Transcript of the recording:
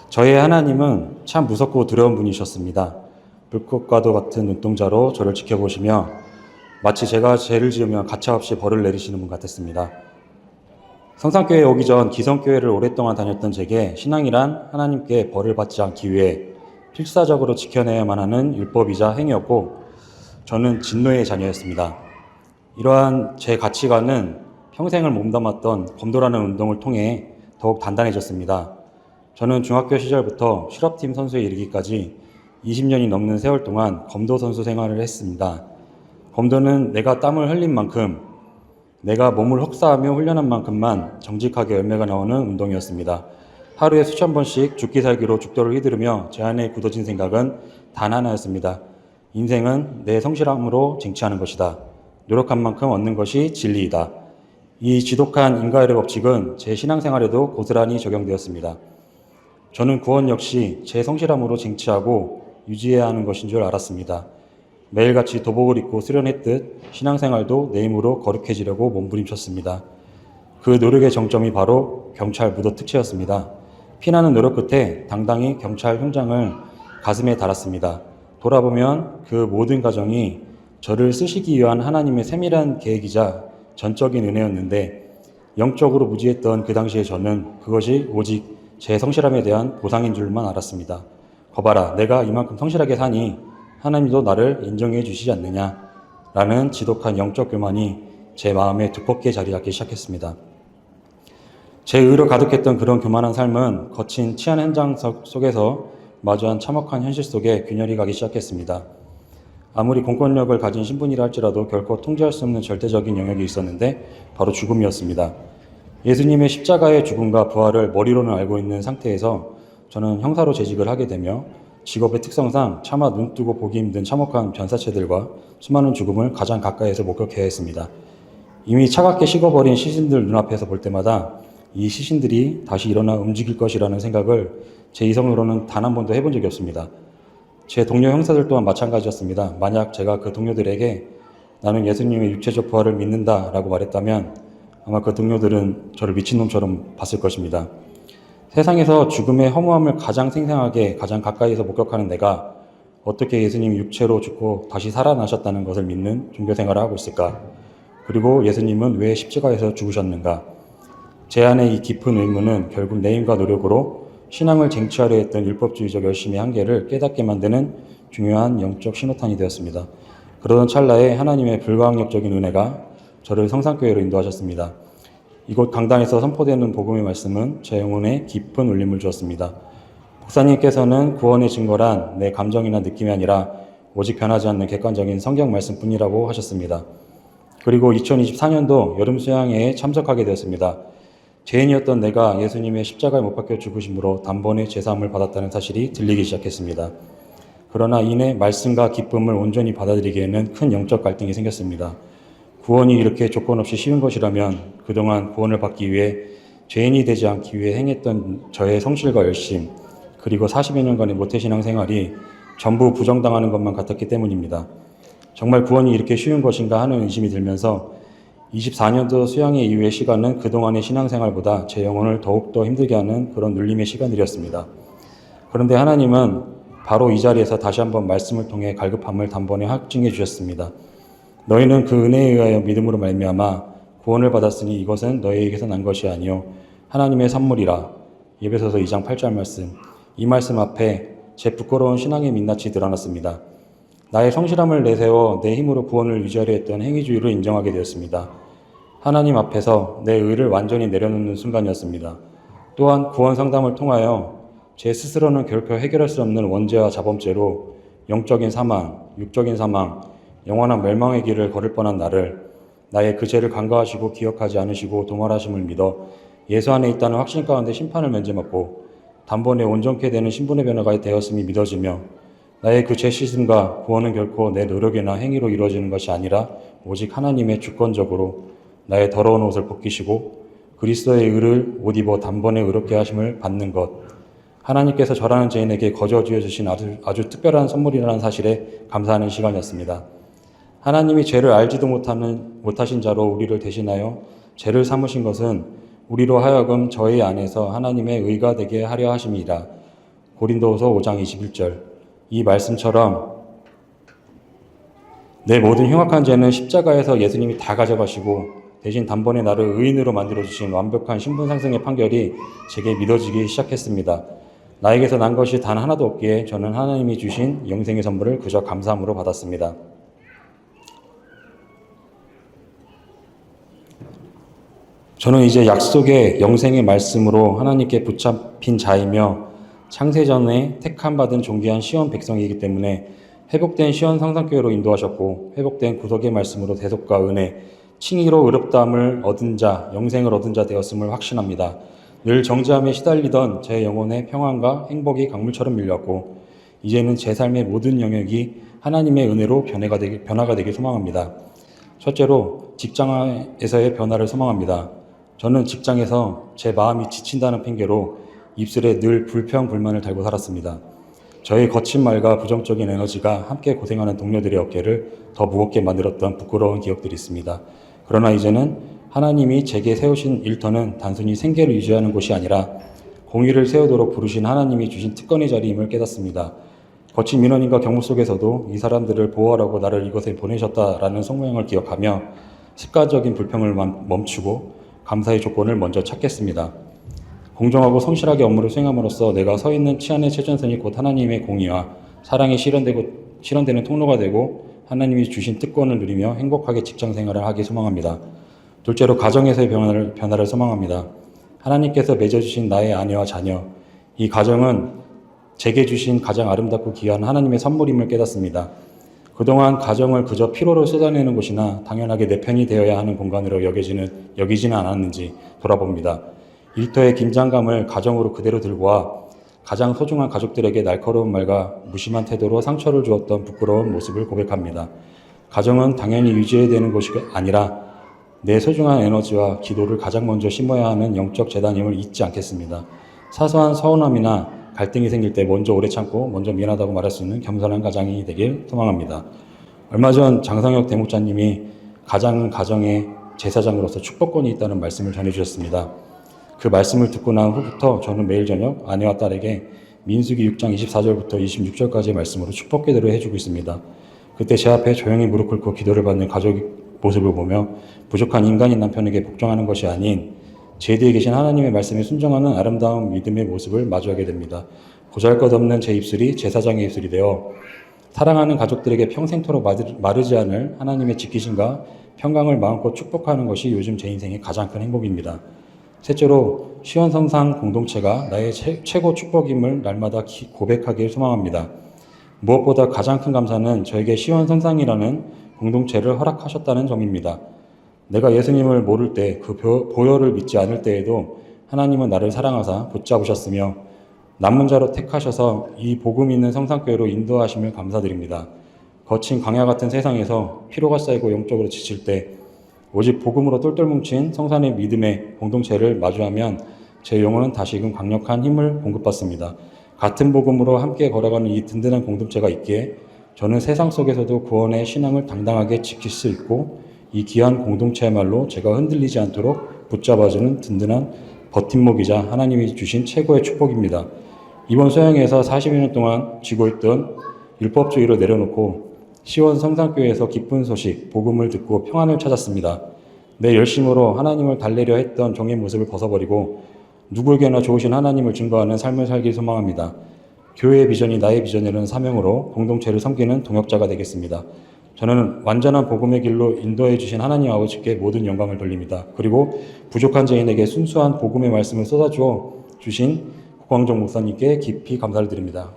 저의 하나님은 참 무섭고 두려운 분이셨습니다. 불꽃과도 같은 눈동자로 저를 지켜보시며 마치 제가 죄를 지으면 가차없이 벌을 내리시는 분 같았습니다. 성산교회에 오기 전 기성교회를 오랫동안 다녔던 제게 신앙이란 하나님께 벌을 받지 않기 위해 필사적으로 지켜내야만 하는 율법이자 행위였고 저는 진노의 자녀였습니다. 이러한 제 가치관은 평생을 몸담았던 검도라는 운동을 통해 더욱 단단해졌습니다. 저는 중학교 시절부터 실업팀 선수에 이르기까지 20년이 넘는 세월 동안 검도 선수 생활을 했습니다. 검도는 내가 땀을 흘린 만큼, 내가 몸을 혹사하며 훈련한 만큼만 정직하게 열매가 나오는 운동이었습니다. 하루에 수천 번씩 죽기 살기로 죽도를 휘두르며 제 안에 굳어진 생각은 단 하나였습니다. 인생은 내 성실함으로 쟁취하는 것이다. 노력한 만큼 얻는 것이 진리이다. 이 지독한 인과율의 법칙은 제 신앙생활에도 고스란히 적용되었습니다. 저는 구원 역시 제 성실함으로 쟁취하고 유지해야 하는 것인 줄 알았습니다. 매일같이 도복을 입고 수련했듯 신앙생활도 내 힘으로 거룩해지려고 몸부림쳤습니다. 그 노력의 정점이 바로 경찰 무도 특채였습니다. 피나는 노력 끝에 당당히 경찰 훈장을 가슴에 달았습니다. 돌아보면 그 모든 과정이 저를 쓰시기 위한 하나님의 세밀한 계획이자 전적인 은혜였는데 영적으로 무지했던 그 당시에 저는 그것이 오직 제 성실함에 대한 보상인 줄만 알았습니다. 거봐라, 내가 이만큼 성실하게 사니 하나님도 나를 인정해 주시지 않느냐 라는 지독한 영적 교만이 제 마음에 두껍게 자리 잡기 시작했습니다. 제 의로 가득했던 그런 교만한 삶은 거친 치안 현장 속에서 마주한 참혹한 현실 속에 균열이 가기 시작했습니다. 아무리 공권력을 가진 신분이라 할지라도 결코 통제할 수 없는 절대적인 영역이 있었는데 바로 죽음이었습니다. 예수님의 십자가의 죽음과 부활을 머리로는 알고 있는 상태에서 저는 형사로 재직을 하게 되며 직업의 특성상 차마 눈뜨고 보기 힘든 참혹한 변사체들과 수많은 죽음을 가장 가까이에서 목격해야 했습니다. 이미 차갑게 식어버린 시신들 눈앞에서 볼 때마다 이 시신들이 다시 일어나 움직일 것이라는 생각을 제 이성으로는 단 한 번도 해본 적이 없습니다. 제 동료 형사들 또한 마찬가지였습니다. 만약 제가 그 동료들에게 나는 예수님의 육체적 부활을 믿는다라고 말했다면 아마 그 동료들은 저를 미친놈처럼 봤을 것입니다. 세상에서 죽음의 허무함을 가장 생생하게 가장 가까이에서 목격하는 내가 어떻게 예수님이 육체로 죽고 다시 살아나셨다는 것을 믿는 종교생활을 하고 있을까? 그리고 예수님은 왜 십자가에서 죽으셨는가? 제 안의 이 깊은 의문은 결국 내 힘과 노력으로 신앙을 쟁취하려 했던 율법주의적 열심의 한계를 깨닫게 만드는 중요한 영적 신호탄이 되었습니다. 그러던 찰나에 하나님의 불가항력적인 은혜가 저를 성산교회로 인도하셨습니다. 이곳 강단에서 선포되는 복음의 말씀은 제 영혼에 깊은 울림을 주었습니다. 목사님께서는 구원의 증거란 내 감정이나 느낌이 아니라 오직 변하지 않는 객관적인 성경 말씀뿐이라고 하셨습니다. 그리고 2024년도 여름 수양회에 참석하게 되었습니다. 죄인이었던 내가 예수님의 십자가에 못 박혀 죽으심으로 단번에 제사함을 받았다는 사실이 들리기 시작했습니다. 그러나 이내 말씀과 기쁨을 온전히 받아들이기에는 큰 영적 갈등이 생겼습니다. 구원이 이렇게 조건 없이 쉬운 것이라면 그동안 구원을 받기 위해 죄인이 되지 않기 위해 행했던 저의 성실과 열심, 그리고 40여 년간의 모태신앙 생활이 전부 부정당하는 것만 같았기 때문입니다. 정말 구원이 이렇게 쉬운 것인가 하는 의심이 들면서 24년도 수양회 이후의 시간은 그동안의 신앙생활보다 제 영혼을 더욱더 힘들게 하는 그런 눌림의 시간들이었습니다. 그런데 하나님은 바로 이 자리에서 다시 한번 말씀을 통해 갈급함을 단번에 확증해 주셨습니다. 너희는 그 은혜에 의하여 믿음으로 말미암아 구원을 받았으니 이것은 너희에게서 난 것이 아니요 하나님의 선물이라. 에베소서 2장 8절 말씀. 이 말씀 앞에 제 부끄러운 신앙의 민낯이 드러났습니다. 나의 성실함을 내세워 내 힘으로 구원을 유지하려 했던 행위주의를 인정하게 되었습니다. 하나님 앞에서 내 의를 완전히 내려놓는 순간이었습니다. 또한 구원 상담을 통하여 제 스스로는 결코 해결할 수 없는 원죄와 자범죄로 영적인 사망, 육적인 사망, 영원한 멸망의 길을 걸을 뻔한 나를 나의 그 죄를 간과하시고 기억하지 않으시고 도말하심을 믿어 예수 안에 있다는 확신 가운데 심판을 면제받고 단번에 온전케 되는 신분의 변화가 되었음이 믿어지며 나의 그 죄 씻음과 구원은 결코 내 노력이나 행위로 이루어지는 것이 아니라 오직 하나님의 주권적으로 나의 더러운 옷을 벗기시고 그리스도의 의를 옷 입어 단번에 의롭게 하심을 받는 것. 하나님께서 저라는 죄인에게 거저 주어주신 아주 특별한 선물이라는 사실에 감사하는 시간이었습니다. 하나님이 죄를 알지도 못하신 자로 우리를 대신하여 죄를 삼으신 것은 우리로 하여금 저희 안에서 하나님의 의가 되게 하려 하심이라. 고린도후서 5장 21절. 이 말씀처럼 내 모든 흉악한 죄는 십자가에서 예수님이 다 가져가시고 대신 단번에 나를 의인으로 만들어주신 완벽한 신분 상승의 판결이 제게 믿어지기 시작했습니다. 나에게서 난 것이 단 하나도 없기에 저는 하나님이 주신 영생의 선물을 그저 감사함으로 받았습니다. 저는 이제 약속의 영생의 말씀으로 하나님께 붙잡힌 자이며 창세전에 택함받은 존귀한 시온 백성이기 때문에 회복된 시온 성산교회로 인도하셨고 회복된 구속의 말씀으로 대속과 은혜, 칭의로 의롭다함을 얻은 자, 영생을 얻은 자 되었음을 확신합니다. 늘 정죄함에 시달리던 제 영혼의 평안과 행복이 강물처럼 밀려왔고 이제는 제 삶의 모든 영역이 하나님의 은혜로 변화가 되길 소망합니다. 첫째로 직장에서의 변화를 소망합니다. 저는 직장에서 제 마음이 지친다는 핑계로 입술에 늘 불평, 불만을 달고 살았습니다. 저의 거친 말과 부정적인 에너지가 함께 고생하는 동료들의 어깨를 더 무겁게 만들었던 부끄러운 기억들이 있습니다. 그러나 이제는 하나님이 제게 세우신 일터는 단순히 생계를 유지하는 곳이 아니라 공의를 세우도록 부르신 하나님이 주신 특권의 자리임을 깨닫습니다. 거친 민원인과 경무 속에서도 이 사람들을 보호하라고 나를 이곳에 보내셨다라는 성모형을 기억하며 습관적인 불평을 멈추고 감사의 조건을 먼저 찾겠습니다. 공정하고 성실하게 업무를 수행함으로써 내가 서 있는 치안의 최전선이 곧 하나님의 공의와 사랑이 실현되는 통로가 되고 하나님이 주신 특권을 누리며 행복하게 직장 생활을 하기 소망합니다. 둘째로 가정에서의 변화를 소망합니다. 하나님께서 맺어주신 나의 아내와 자녀, 이 가정은 제게 주신 가장 아름답고 귀한 하나님의 선물임을 깨닫습니다. 그동안 가정을 그저 피로로 쏟아내는 곳이나 당연하게 내 편이 되어야 하는 공간으로 여기지는 않았는지 돌아봅니다. 일터의 긴장감을 가정으로 그대로 들고 와 가장 소중한 가족들에게 날카로운 말과 무심한 태도로 상처를 주었던 부끄러운 모습을 고백합니다. 가정은 당연히 유지해야 되는 곳이 아니라 내 소중한 에너지와 기도를 가장 먼저 심어야 하는 영적 재단임을 잊지 않겠습니다. 사소한 서운함이나 갈등이 생길 때 먼저 오래 참고 먼저 미안하다고 말할 수 있는 겸손한 가장이 되길 소망합니다. 얼마 전 장성혁 대목자님이 가장은 가정의 제사장으로서 축복권이 있다는 말씀을 전해주셨습니다. 그 말씀을 듣고 난 후부터 저는 매일 저녁 아내와 딸에게 민수기 6장 24절부터 26절까지의 말씀으로 축복 기도를 해주고 있습니다. 그때 제 앞에 조용히 무릎 꿇고 기도를 받는 가족의 모습을 보며 부족한 인간인 남편에게 복종하는 것이 아닌 제 뒤에 계신 하나님의 말씀에 순종하는 아름다운 믿음의 모습을 마주하게 됩니다. 보잘것없는 제 입술이 제사장의 입술이 되어 사랑하는 가족들에게 평생토록 마르지 않을 하나님의 지키심과 평강을 마음껏 축복하는 것이 요즘 제 인생의 가장 큰 행복입니다. 셋째로 시원성상 공동체가 나의 최고 축복임을 날마다 고백하길 소망합니다. 무엇보다 가장 큰 감사는 저에게 시원성상이라는 공동체를 허락하셨다는 점입니다. 내가 예수님을 모를 때 그 보혈을 믿지 않을 때에도 하나님은 나를 사랑하사 붙잡으셨으며 남은 자로 택하셔서 이 복음 있는 성산교회로 인도하심을 감사드립니다. 거친 광야 같은 세상에서 피로가 쌓이고 영적으로 지칠 때 오직 복음으로 똘똘 뭉친 성산의 믿음의 공동체를 마주하면 제 영혼은 다시금 강력한 힘을 공급받습니다. 같은 복음으로 함께 걸어가는 이 든든한 공동체가 있기에 저는 세상 속에서도 구원의 신앙을 당당하게 지킬 수 있고 이 귀한 공동체야말로 제가 흔들리지 않도록 붙잡아주는 든든한 버팀목이자 하나님이 주신 최고의 축복입니다. 이번 소양에서 40여 년 동안 쥐고 있던 율법주의를 내려놓고 시원 성산교회에서 기쁜 소식, 복음을 듣고 평안을 찾았습니다. 내 열심으로 하나님을 달래려 했던 종의 모습을 벗어버리고 누구에게나 좋으신 하나님을 증거하는 삶을 살길 소망합니다. 교회의 비전이 나의 비전이라는 사명으로 공동체를 섬기는 동역자가 되겠습니다. 저는 완전한 복음의 길로 인도해 주신 하나님 아버지께 모든 영광을 돌립니다. 그리고 부족한 죄인에게 순수한 복음의 말씀을 쏟아주어 주신 국광정 목사님께 깊이 감사를 드립니다.